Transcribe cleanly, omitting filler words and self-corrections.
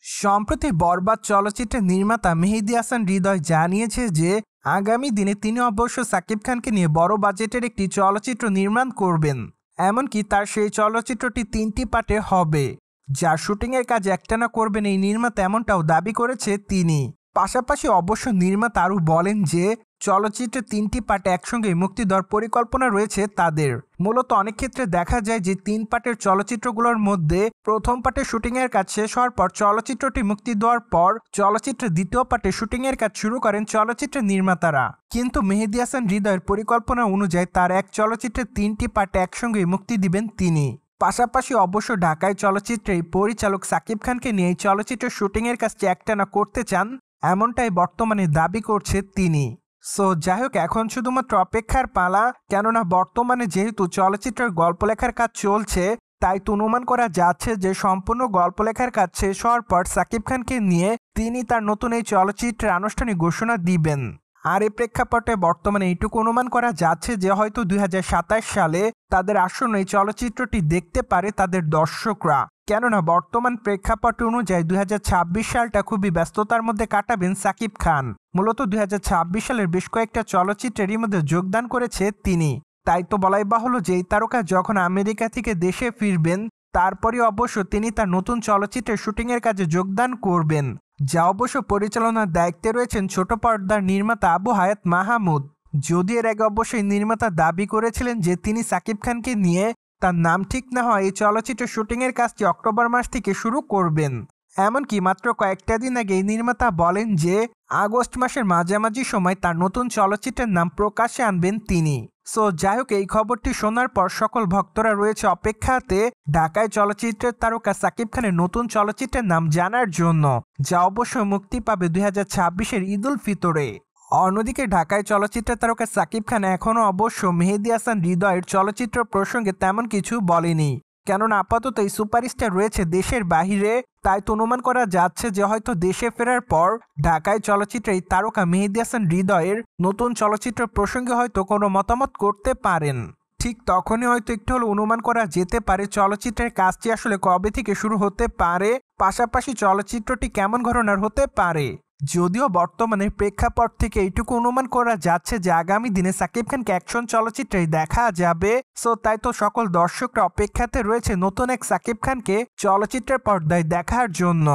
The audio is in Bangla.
সম্প্রতি বরবাদ চলচ্চিত্রের নির্মাতা মেহেদী হাসান হৃদয় জানিয়েছে যে আগামী দিনে তিনি অবশ্য সাকিব খানকে নিয়ে বড় বাজেটের একটি চলচ্চিত্র নির্মাণ করবেন। এমনকি তার সেই চলচ্চিত্রটি 3টি পার্টে হবে, যার শুটিংয়ের কাজ একটানা করবেন এই নির্মাতা, এমনটাও দাবি করেছে তিনি। পাশাপাশি অবশ্য নির্মাতা আরও বলেন যে চলচ্চিত্রের 3টি পার্ট একসঙ্গে মুক্তি দেওয়ার পরিকল্পনা রয়েছে তাদের। মূলত অনেক ক্ষেত্রে দেখা যায় যে 3 পার্টের চলচ্চিত্রগুলোর মধ্যে প্রথম পার্টের শুটিংয়ের কাজ শেষ হওয়ার পর চলচ্চিত্রটি মুক্তি দেওয়ার পর চলচ্চিত্রের দ্বিতীয় পার্টের শুটিংয়ের কাজ শুরু করেন চলচ্চিত্রের নির্মাতারা। কিন্তু মেহেদী হাসান হৃদয়ের পরিকল্পনা অনুযায়ী তার এক চলচ্চিত্রের 3টি পার্ট একসঙ্গে মুক্তি দিবেন তিনি। পাশাপাশি অবশ্য ঢাকায় চলচ্চিত্রের পরিচালক সাকিব খানকে নিয়ে এই চলচ্চিত্রের শুটিংয়ের কাজটি একটানা করতে চান, এমনটাই বর্তমানে দাবি করছে তিনি। সো যাই হোক, এখন শুধুমাত্র অপেক্ষার পালা, কেননা বর্তমানে যেহেতু চলচ্চিত্রের গল্প লেখার কাজ চলছে, তাই তো অনুমান করা যাচ্ছে যে সম্পূর্ণ গল্প লেখার কাজ শেষ হওয়ার পর সাকিব খানকে নিয়ে তিনি তার নতুন এই চলচ্চিত্রের আনুষ্ঠানিক ঘোষণা দিবেন। আর এই প্রেক্ষাপটে বর্তমানে এইটুকু অনুমান করা যাচ্ছে যে হয়তো 2027 সালে তাদের আসন্ন এই চলচ্চিত্রটি দেখতে পারে তাদের দর্শকরা, কেননা বর্তমান প্রেক্ষাপট অনুযায়ী 2026 সালটা খুবই ব্যস্ততার মধ্যে কাটাবেন সাকিব খান। মূলত 2026 সালের বেশ কয়েকটা চলচ্চিত্রেরই মধ্যে যোগদান করেছে তিনি। তাই তো বলাই বাহুল্য যে এই তারকা যখন আমেরিকা থেকে দেশে ফিরবেন তারপরে অবশ্য তিনি তার নতুন চলচ্চিত্রের শুটিংয়ের কাজে যোগদান করবেন, যা অবশ্য পরিচালনার দায়িত্বে রয়েছেন ছোট পর্দার নির্মাতা আবু হায়াত মাহমুদ। যদি এর আগে অবশ্যই নির্মাতা দাবি করেছিলেন যে তিনি সাকিব খানকে নিয়ে তার নাম ঠিক না হয় এই চলচ্চিত্রের শুটিংয়ের কাজটি অক্টোবর মাস থেকে শুরু করবেন। এমনকি মাত্র কয়েকটা দিন আগে এই নির্মাতা বলেন যে আগস্ট মাসের মাঝামাঝি সময় তার নতুন চলচ্চিত্রের নাম প্রকাশ্যে আনবেন তিনি। সো যাই হোক, এই খবরটি শোনার পর সকল ভক্তরা রয়েছে অপেক্ষাতে ঢাকায় চলচ্চিত্রের তারকা সাকিব খানের নতুন চলচ্চিত্রের নাম জানার জন্য, যা অবশ্য মুক্তি পাবে 2026-এর ঈদ উল ফিতরে। অন্যদিকে ঢাকায় চলচ্চিত্রের তারকা সাকিব খান এখনও অবশ্য মেহেদী হাসান হৃদয়ের চলচ্চিত্র প্রসঙ্গে তেমন কিছু বলেনি, কেননা আপাতত এই সুপারস্টার রয়েছে দেশের বাহিরে। তাই তো অনুমান করা যাচ্ছে যে হয়তো দেশে ফেরার পর ঢাকায় চলচ্চিত্রে এই তারকা মেহেদী হাসান হৃদয়ের নতুন চলচ্চিত্র প্রসঙ্গে হয়তো কোনো মতামত করতে পারেন। ঠিক তখনই হয়তো একটু হলে অনুমান করা যেতে পারে চলচ্চিত্রের কাজটি আসলে কবে থেকে শুরু হতে পারে, পাশাপাশি চলচ্চিত্রটি কেমন ঘটনার হতে পারে। যদিও বর্তমানে প্রেক্ষাপট থেকে এইটুকু অনুমান করা যাচ্ছে যে আগামী দিনে সাকিব খানকে অ্যাকশন চলচ্চিত্রেই দেখা যাবে। সো তাই তো সকল দর্শকরা অপেক্ষাতে রয়েছে নতুন এক সাকিব খানকে চলচ্চিত্রের পর্দায় দেখার জন্য।